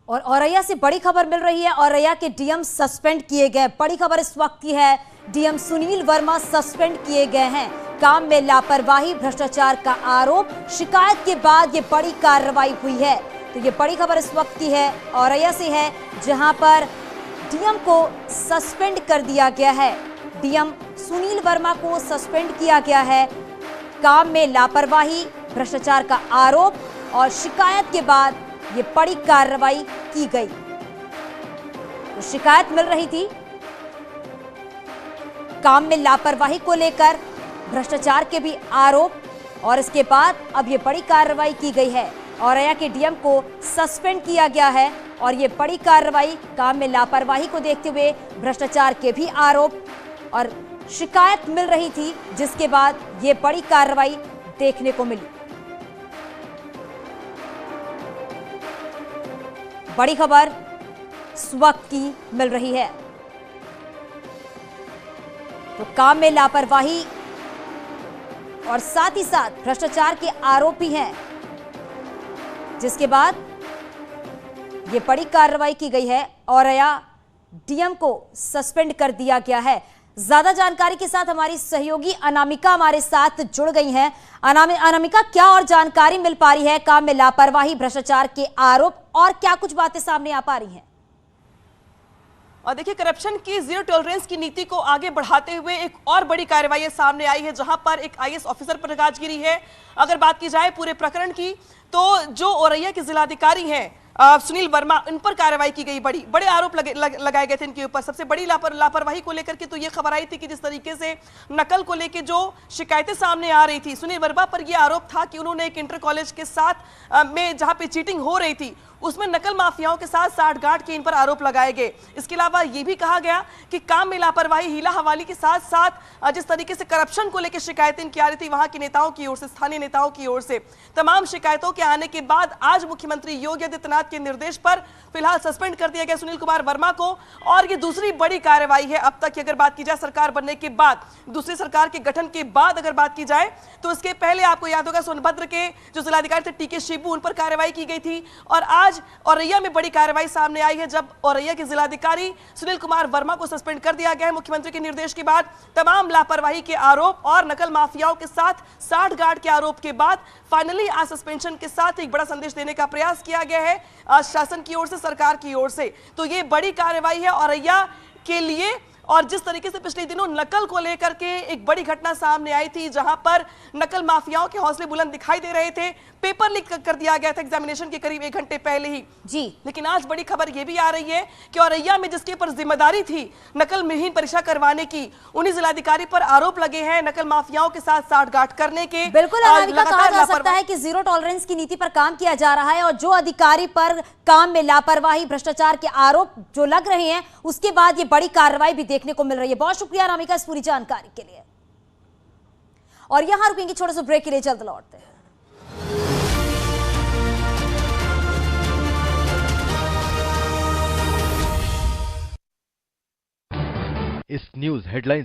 और औरैया से बड़ी खबर मिल रही है। औरैया के डीएम सस्पेंड किए गए। बड़ी खबर इस वक्त की है, डीएम सुनील वर्मा सस्पेंड किए गए हैं। काम में लापरवाही, भ्रष्टाचार का आरोप, शिकायत के बाद ये बड़ी कार्रवाई हुई है। तो ये बड़ी खबर इस वक्त की है, औरैया से है, जहां पर डीएम को सस्पेंड कर दिया गया है। डीएम सुनील वर्मा को सस्पेंड किया गया है। काम में लापरवाही, भ्रष्टाचार का आरोप और शिकायत के बाद ये बड़ी कार्रवाई की गई। तो शिकायत मिल रही थी काम में लापरवाही को लेकर, भ्रष्टाचार के भी आरोप, और इसके बाद अब ये बड़ी कार्रवाई की गई है। औरैया के डीएम को सस्पेंड किया गया है और ये बड़ी कार्रवाई काम में लापरवाही को देखते हुए, भ्रष्टाचार के भी आरोप और शिकायत मिल रही थी, जिसके बाद ये बड़ी कार्रवाई देखने को मिली। बड़ी खबर इस वक्त की मिल रही है। तो काम में लापरवाही और साथ ही साथ भ्रष्टाचार के आरोप भी हैं, जिसके बाद ये बड़ी कार्रवाई की गई है। औरैया डीएम को सस्पेंड कर दिया गया है। ज्यादा जानकारी के साथ हमारी सहयोगी अनामिका हमारे साथ जुड़ गई हैं। अनामिका, क्या और जानकारी मिल पा रही है काम में लापरवाही, भ्रष्टाचार के आरोप, और क्या कुछ बातें सामने आ पा रही हैं? और देखिए, करप्शन की जीरो टॉलरेंस की नीति को आगे बढ़ाते हुए एक और बड़ी कार्रवाई सामने आई है, जहां पर एक आईएएस ऑफिसर पर गाजगिरी है। अगर बात की जाए पूरे प्रकरण की, तो जो औरैया के जिलाधिकारी हैं सुनील वर्मा, इन पर कार्रवाई की गई। बड़े आरोप लगाए गए थे इनके ऊपर। सबसे बड़ी लापरवाही को लेकर के तो ये खबर आई थी कि जिस तरीके से नकल को लेकर जो शिकायतें सामने आ रही थी, सुनील वर्मा पर यह आरोप था कि उन्होंने एक इंटर कॉलेज के साथ में जहां पे चीटिंग हो रही थी, उसमें नकल माफियाओं के साथ साठगांठ के इन पर आरोप लगाए गए। इसके अलावा यह भी कहा गया कि काम में लापरवाही, हीला हवाली के साथ साथ जिस तरीके से करप्शन को लेकर शिकायतें की आ रही थी वहां के नेताओं की ओर से, स्थानीय नेताओं की ओर से, तमाम शिकायतों के आने के बाद आज मुख्यमंत्री योगी आदित्यनाथ के निर्देश पर फिलहाल सस्पेंड कर दिया गया सुनील कुमार वर्मा को। और ये दूसरी बड़ी कार्रवाई है अब तक की। अगर बात की जाए सरकार बनने के बाद, दूसरी सरकार के गठन के बाद अगर बात की जाए, तो इसके पहले आपको याद होगा सोनभद्र के जो जिलाधिकारी थे टीके शिबू, उन पर कार्रवाई की गई थी। और आज औरैया में बड़ी कार्रवाई सामने आई है, जब औरैया के जिलाधिकारी सुनील कुमार वर्मा को सस्पेंड कर दिया गया है मुख्यमंत्री के निर्देश के बाद। तमाम लापरवाही के आरोप और नकल माफियाओं के साथ साठगांठ के आरोप के बाद फाइनली आज सस्पेंशन के साथ एक बड़ा संदेश देने का प्रयास किया गया है शासन की ओर से, सरकार की ओर से। तो ये बड़ी कार्रवाई है औरैया के लिए। और जिस तरीके से पिछले दिनों नकल को लेकर के एक बड़ी घटना सामने आई थी, जहां पर नकल माफियाओं के हौसले बुलंद दिखाई दे रहे थे, पेपर लीक कर दिया गया था एग्जामिनेशन के करीब 1 घंटे पहले ही जी। लेकिन आज बड़ी खबर यह भी आ रही है कि औरैया में जिसके पर जिम्मेदारी थी नकल विहीन परीक्षा करवाने की, उन्हीं जिलाधिकारी पर आरोप लगे हैं नकल माफियाओं के साथ साठगांठ करने के। बिल्कुल अनामिका, कहा जा सकता है कि जीरो टॉलरेंस की नीति पर काम किया जा रहा है, और जो अधिकारी पर काम में लापरवाही, भ्रष्टाचार के आरोप जो लग रहे हैं, उसके बाद ये बड़ी कार्रवाई भी देखने को मिल रही है। बहुत शुक्रिया अनामिका इस पूरी जानकारी के लिए। और यहां रुकेंगे छोटे से ब्रेक के लिए, जल्द लौटते हैं। इस न्यूज हेडलाइन